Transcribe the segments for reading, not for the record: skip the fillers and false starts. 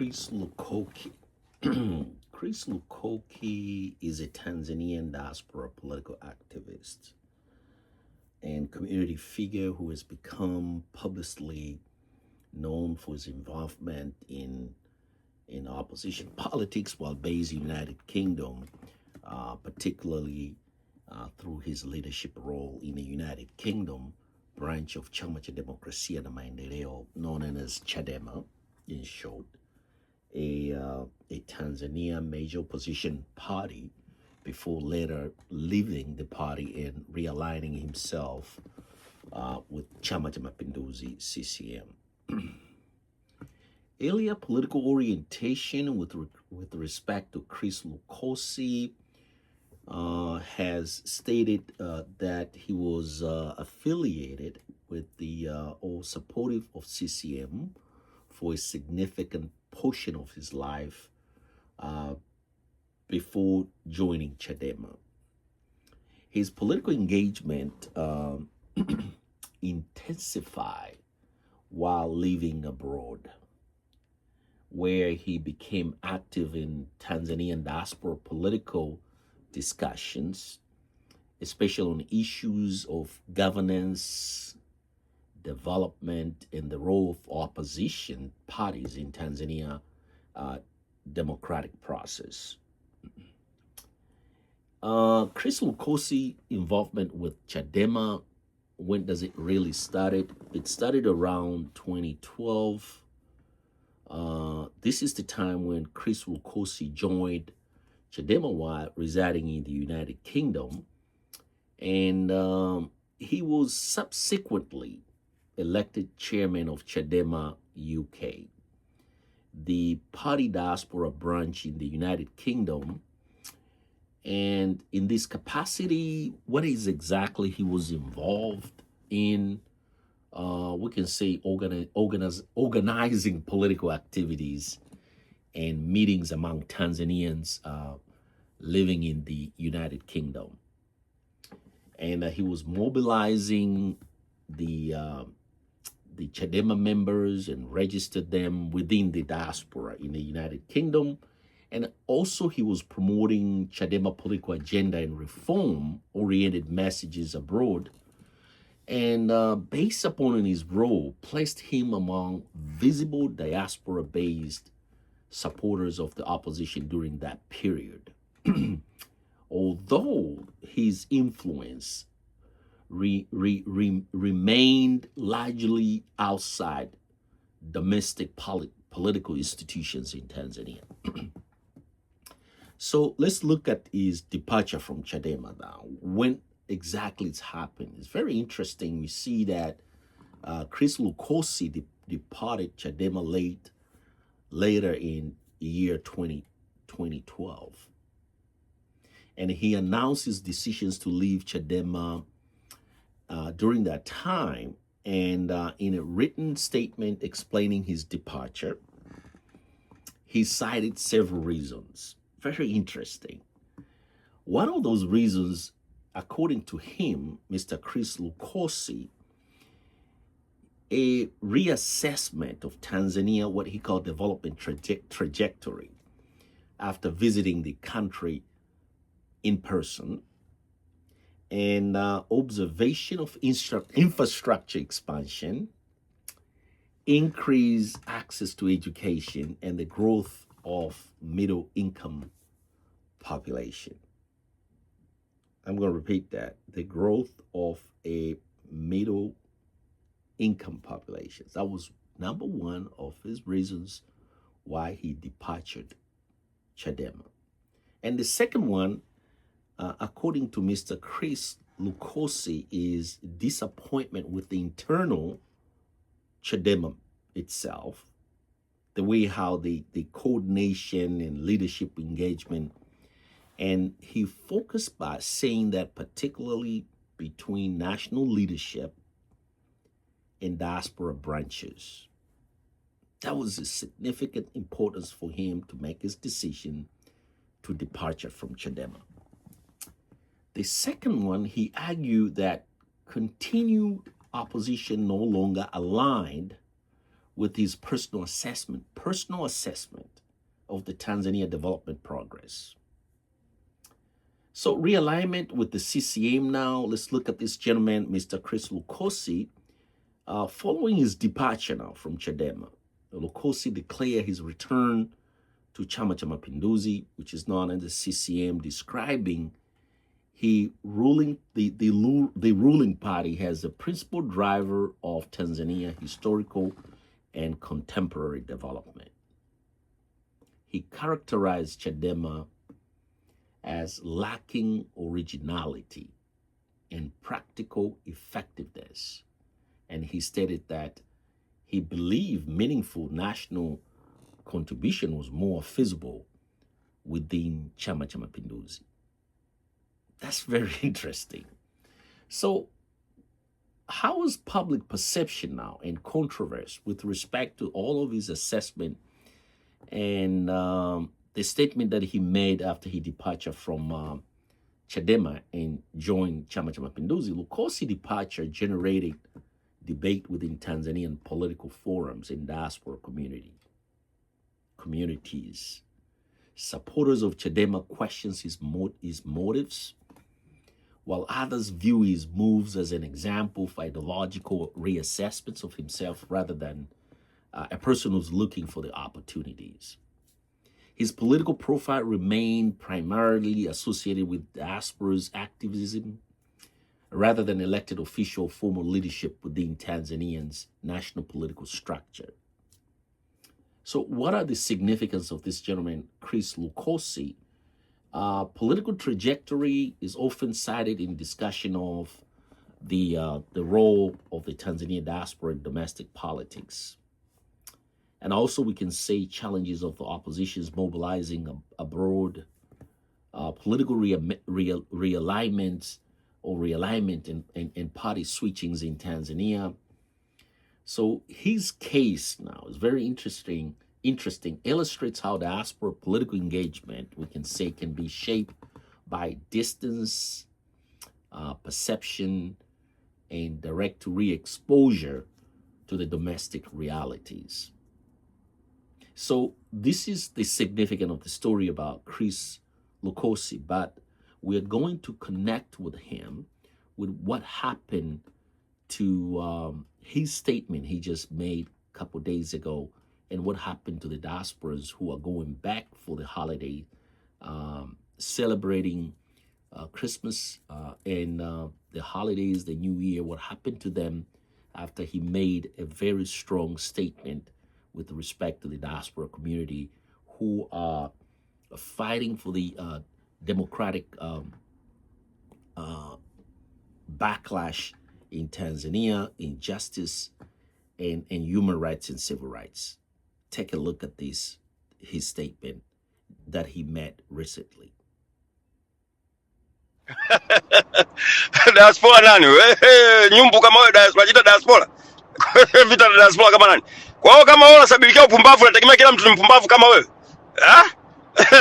Chris Lukosi. Chris Lukosi is a Tanzanian diaspora political activist and community figure who has become publicly known for his involvement in opposition politics while based in the United Kingdom, particularly through his leadership role in the United Kingdom branch of Chama cha Demokrasia na Maendeleo, known as Chadema in short, a Tanzania major opposition party before later leaving the party and realigning himself with Chama cha Mapinduzi, CCM. Earlier political orientation with respect to Chris Lukosi has stated that he was affiliated with or supportive of CCM for a significant portion of his life before joining Chadema. His political engagement intensified while living abroad, where he became active in Tanzanian diaspora political discussions, especially on issues of governance, development, and the role of opposition parties in Tanzania democratic process. Chris Lukosi involvement with Chadema, when does it really started? It started around 2012. This is the time when Chris Lukosi joined Chadema while residing in the United Kingdom, and he was subsequently elected chairman of Chadema UK, the party diaspora branch in the United Kingdom. And in this capacity, what is exactly he was involved in? We can say organizing political activities and meetings among Tanzanians living in the United Kingdom. And he was mobilizing the Chadema members and registered them within the diaspora in the United Kingdom. And also he was promoting Chadema political agenda and reform-oriented messages abroad. And based upon his role, placed him among visible diaspora-based supporters of the opposition during that period. Although his influence remained largely outside domestic political institutions in Tanzania. So let's look at his departure from Chadema now. When exactly it's happened? It's very interesting. We see that Chris Lukosi departed Chadema later in the year 2012. And he announced his decisions to leave Chadema during that time. And in a written statement explaining his departure, he cited several reasons. Very interesting. One of those reasons, according to him, Mr. Chris Lukosi, a reassessment of Tanzania, what he called development trajectory, after visiting the country in person, and observation of infrastructure expansion, increased access to education, and the growth of middle income population. I'm going to repeat that. The growth of a middle income population. That was number one of his reasons why he departed Chadema. And the second one, according to Mr. Chris Lukosi, is disappointment with the internal Chadema itself, the way how the coordination and leadership engagement. And he focused by saying that particularly between national leadership and diaspora branches, that was a significant importance for him to make his decision to departure from Chadema. The second one, he argued that continued opposition no longer aligned with his personal assessment of the Tanzania development progress. So realignment with the CCM now. Let's look at this gentleman, Mr. Chris Lukosi, following his departure now from Chadema. Lukosi declared his return to Chama cha Mapinduzi, which is known as the CCM, describing the ruling party as the principal driver of Tanzania historical and contemporary development. He characterized Chadema as lacking originality and practical effectiveness. And he stated that he believed meaningful national contribution was more feasible within Chama cha Mapinduzi. That's very interesting. So how is public perception now and controversy with respect to all of his assessment and the statement that he made after his departure from Chadema and joined Chama cha Mapinduzi? Lukosi departure generated debate within Tanzanian political forums and diaspora communities. Supporters of Chadema questions his motives, while others view his moves as an example of ideological reassessments of himself rather than a person who's looking for the opportunities. His political profile remained primarily associated with diaspora's activism rather than elected official formal leadership within Tanzania's national political structure. So what are the significance of this gentleman, Chris Lukosi? Political trajectory is often cited in discussion of the role of the Tanzanian diaspora in domestic politics. And also we can say challenges of the opposition's mobilizing abroad, political realignment and party switchings in Tanzania. So his case now is very interesting, illustrates how diaspora political engagement, we can say, can be shaped by distance, perception, and direct re-exposure to the domestic realities. So this is the significance of the story about Chris Lukosi, but we're going to connect with him with what happened to his statement he just made a couple days ago and what happened to the diasporas who are going back for the holiday, celebrating Christmas and the holidays, the New Year, what happened to them after he made a very strong statement with respect to the diaspora community who are fighting for the democratic backlash in Tanzania, injustice, and human rights and civil rights. Take a look at his statement that he made recently. Diaspora nani? Nyumbu kama wewe diaspora, jita diaspora. Vita na diaspora kama nani? Kwa hiyo kama wewe unasabilikia upumbavu, unategemea kila mtu ni mpumbavu kama wewe. Ah?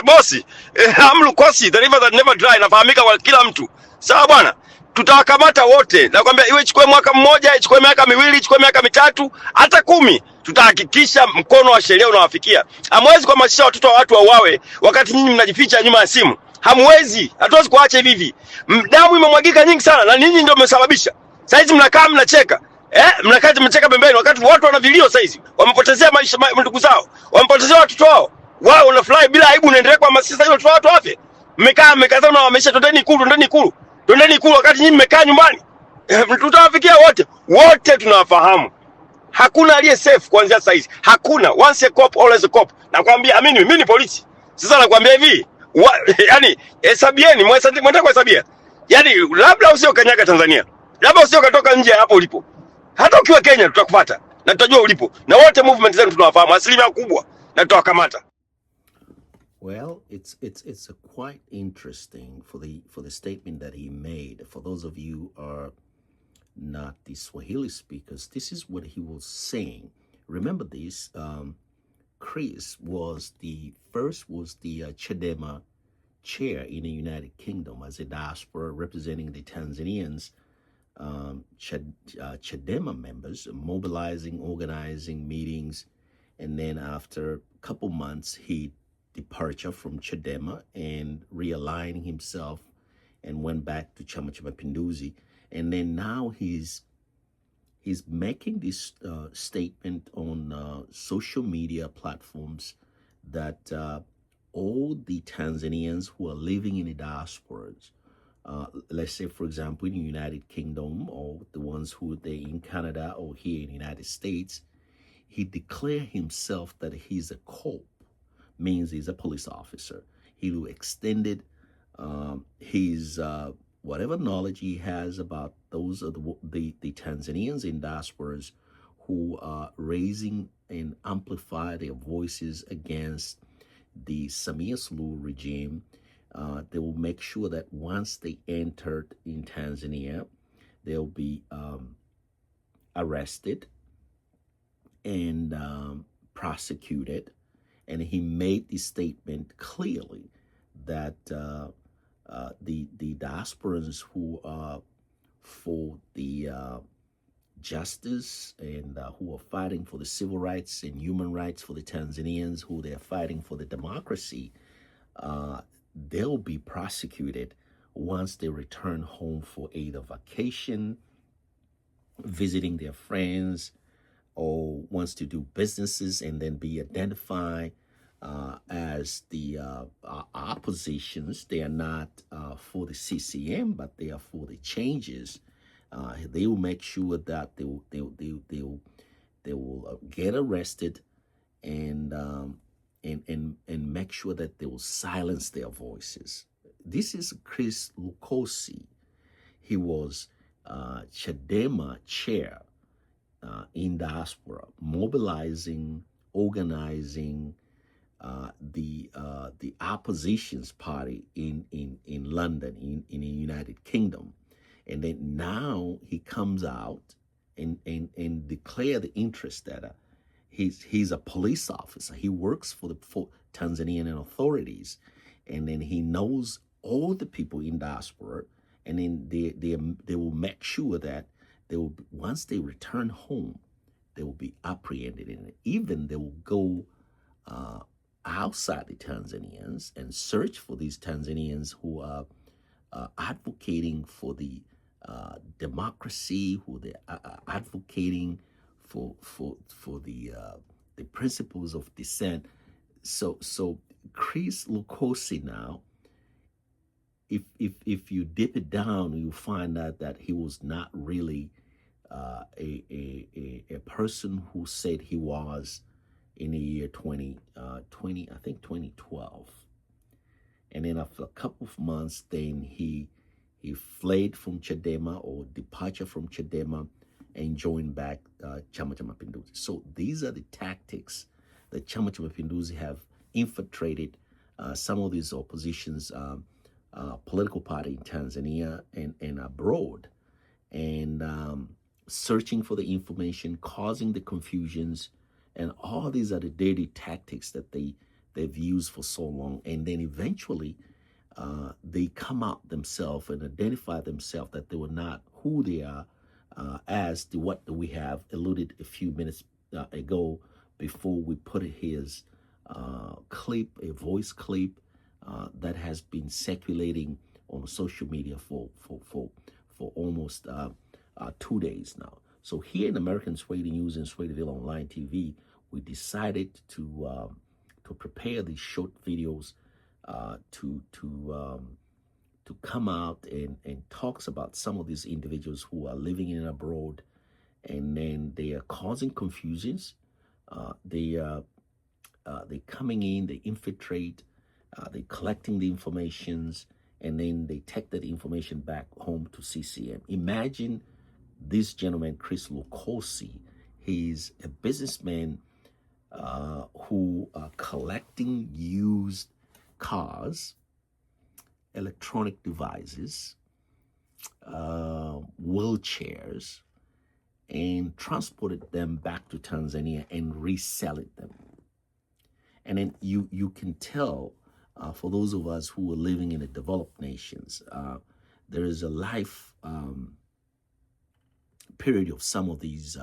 Bosi, I'm Lukosi, the river that never dry, nafahamika kwa kila mtu. Sawa bwana? Tutawakamata wote. Nakwambia iwe ichukue mwaka mmoja, ichukue miaka miwili, ichukue miaka mitatu, hata 10. Tutahakikisha mkono wa sheria unawafikia. Hamwezi kuhamasisha watoto wa watu wauawe wakati nyinyi mnajificha nyuma ya simu. Hamwezi. Hatuwezi kuacha hivi hivi. Damu imemwagika nyingi sana na ninyi ndio mmesababisha. Sasa hizi mnakaa mnacheka. Mnakaa mnacheka pembeni wakati watu wana vilio sasa hizi. Wamepotezea maisha ndugu zao. Wamepotezea watoto wao. Wao unafly bila aibu, unaendelea kuhamasisha hiyo watu wafe. Mmekaa na wamesha twendeni ikulu wakati nyinyi mmekaa nyumbani. Tutawafikia wote tunawafahamu. Hakuna aliye safe kuanzia sasa hizi. Hakuna. Once a cop always a cop. Nakwambia amini mimi ni polisi. Sasa nakwambia hivi, yani hesabieni, mwende kuhesabia. Yani labda usio kanyaga Tanzania. Labda usio katoka nje hapo ulipo. Hata ukiwa Kenya tutakufuata na tutajua ulipo. Na wote movement zenu tunawafahamu asilimia kubwa na tutawakamata. Well, it's quite interesting for the statement that he made. For those of you who are not the Swahili speakers, this is what he was saying. Remember this, Chris was the Chadema chair in the United Kingdom as a diaspora representing the Tanzanians Chadema members mobilizing, organizing meetings, and then after a couple months, he departure from Chadema and realigning himself and went back to Chama Chama Pinduzi. And then now he's making this statement on social media platforms that all the Tanzanians who are living in the diasporas, let's say, for example, in the United Kingdom, or the ones who they in Canada or here in the United States, he declared himself that he's a cop, means he's a police officer. He will extended his whatever knowledge he has about those are the Tanzanians in diasporas who are raising and amplify their voices against the Samia Suluhu regime. They will make sure that once they entered in Tanzania, they'll be arrested and prosecuted. And he made the statement clearly that the diasporans who are for the justice and who are fighting for the civil rights and human rights for the Tanzanians, who they're fighting for the democracy, they'll be prosecuted once they return home for either vacation, visiting their friends, or wants to do businesses and then be identified as the oppositions. They are not for the CCM, but they are for the changes. They will make sure that they will get arrested and make sure that they will silence their voices. This is Chris Lukosi. He was Chadema chair in diaspora, mobilizing, organizing the opposition's party in London, in the United Kingdom. And then now he comes out and declare the interest that he's a police officer. He works for the Tanzanian authorities, and then he knows all the people in diaspora, and then they will make sure that they will, once they return home, they will be apprehended, and even they will go outside the Tanzanians and search for these Tanzanians who are advocating for the democracy, who they are advocating for the principles of dissent. So Chris Lukosi now, if you dip it down, you find out that he was not really a person who said he was in the year 2020, I think 2012. And then after a couple of months, then he fled from Chadema, or departure from Chadema, and joined back Chama Chama Pinduzi. So these are the tactics that Chama Chama Pinduzi have infiltrated some of these oppositions political party in Tanzania and abroad, and searching for the information, causing the confusions, and all these are the daily tactics that they've used for so long. And then eventually they come out themselves and identify themselves that they were not who they are, as to what we have alluded a few minutes ago before we put his clip, a voice clip that has been circulating on social media for almost 2 days now. So here in American Swahili News and Swahiliville Online TV, we decided to prepare these short videos to come out and talks about some of these individuals who are living in abroad, and then they are causing confusions. They coming in, they infiltrate, they collecting the informations, and then they take that information back home to CCM. Imagine this gentleman, Chris Lukosi. He's a businessman who are collecting used cars, electronic devices, wheelchairs, and transported them back to Tanzania and reselling them. And then you can tell, for those of us who are living in the developed nations, there is a life period of some of these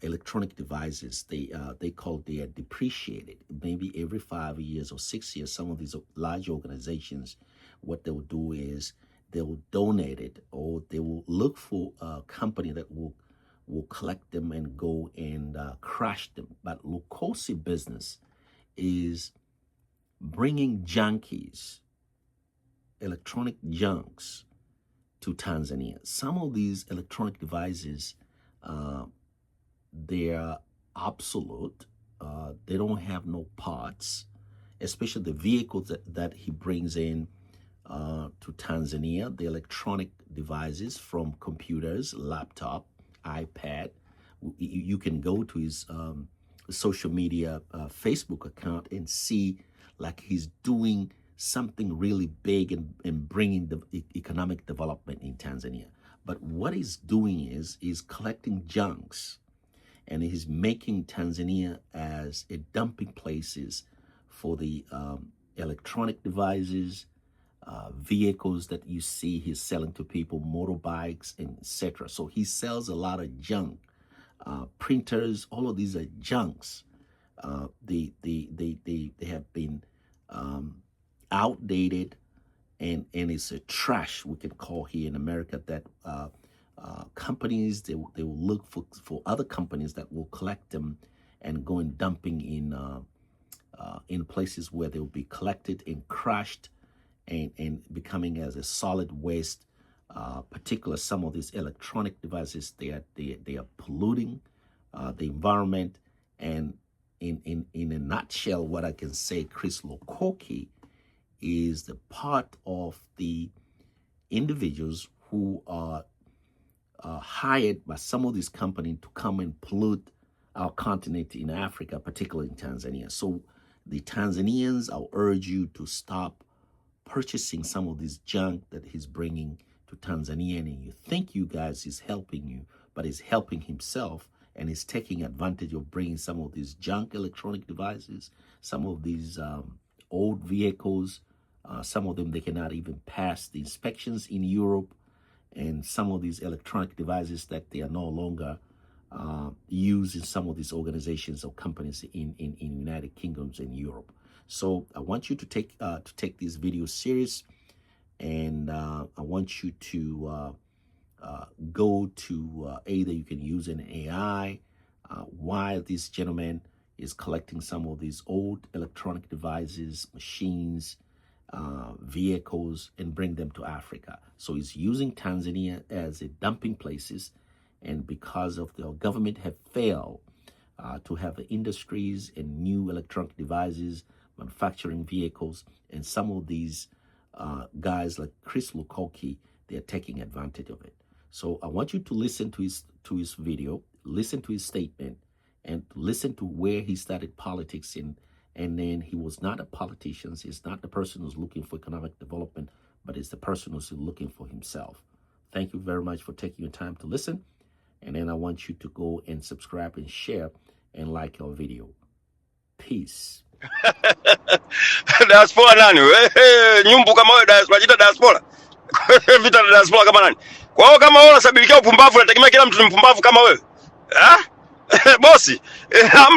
electronic devices, they call they are depreciated. Maybe every 5 years or 6 years, some of these large organizations, what they will do is they will donate it, or they will look for a company that will collect them and go and crash them. But Lukosi business is bringing junkies, electronic junks, to Tanzania. Some of these electronic devices, they are obsolete. They don't have no parts, especially the vehicles that he brings in to Tanzania, the electronic devices from computers, laptop, iPad. You can go to his social media Facebook account and see like he's doing something really big and bringing the economic development in Tanzania. But what he's doing is collecting junks, and he's making Tanzania as a dumping places for the electronic devices, vehicles that you see he's selling to people, motorbikes, and etc. So he sells a lot of junk, printers. All of these are junks. They have been outdated, and it's a trash, we can call here in America, that companies, they will look for other companies that will collect them and go and dumping in places where they will be collected and crushed and becoming as a solid waste. Particular some of these electronic devices, they are polluting the environment. And in a nutshell, what I can say, Chris Lukosi is the part of the individuals who are hired by some of these companies to come and pollute our continent in Africa, particularly in Tanzania. So the Tanzanians, I'll urge you to stop purchasing some of this junk that he's bringing to Tanzania, and you think you guys is helping you, but he's helping himself, and he's taking advantage of bringing some of these junk electronic devices, some of these old vehicles. Some of them, they cannot even pass the inspections in Europe, and some of these electronic devices that they are no longer used in some of these organizations or companies in United Kingdoms and Europe. So I want you to take this video serious, and I want you to go to either you can use an AI while this gentleman is collecting some of these old electronic devices, machines, vehicles, and bring them to Africa. So he's using Tanzania as a dumping places, and because of the government have failed to have the industries and new electronic devices, manufacturing vehicles, and some of these guys like Chris Lukosi, they're taking advantage of it. So I want you to listen to his video, listen to his statement, and listen to where he started politics in. And then he was not a politician. He's not the person who's looking for economic development, but it's the person who's looking for himself. Thank you very much for taking your time to listen. And then I want you to go and subscribe and share and like our video. Peace. Diaspora nani? Nyumbu kama wewe diaspora, jita diaspora. Vita na diaspora kama nani? Kwa hiyo kama wewe unasabilikia upumbavu, unategemea kila mtu ni mpumbavu kama wewe. Bosi,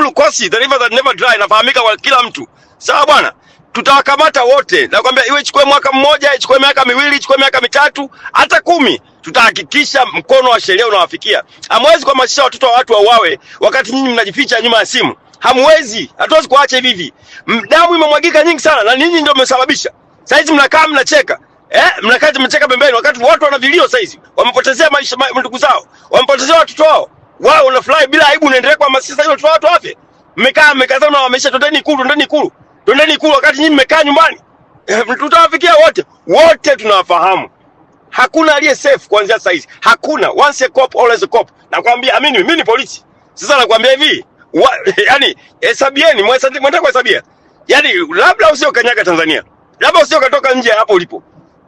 Lukosi, the river that never dry, nafahamika kwa kila mtu. Sawa bwana, tutawakamata wote. Nakwambia iwe ichukue mwaka mmoja, ichukue miaka miwili, ichukue miaka mitatu, hata 10, tutahakikisha mkono wa sheria unawafikia. Hamwezi kuhamasisha watoto wa watu wauawe wakati nyinyi mnajificha nyuma ya simu. Hamwezi, hatuwezi kuacha hivi hivi. Damu imemwagika nyingi sana na ninyi ndio mmesababisha. Sasa hizi mnakaa mnacheka. Mnakaa mnacheka pembeni wakati watu wana vilio sasa hizi. Wamepotezea maisha ndugu zao, wamepotezea watoto wao. Wao unafurahi bila aibu, unaendelea kuhamasisha hiyo watu wafe. Mmekazana wamesha, twendeni ikulu wakati nyinyi mmekaa nyumbani. Tutawafikia wote tunawafahamu. Hakuna aliye safe kuanzia sasa hizi. Hakuna. Once a cop always a cop. Nakwambia amini, mimi ni polisi. Sasa nakwambia hivi, yani hesabieni, mwenda kuhesabia. Yani labda usio kanyaga Tanzania. Labda usio katoka nje hapo ulipo.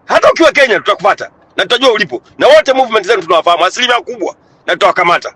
Hata ukiwa Kenya tutakufuata na tutajua ulipo. Na wote movement zenu tunawafahamu asilimia kubwa, na tutawakamata.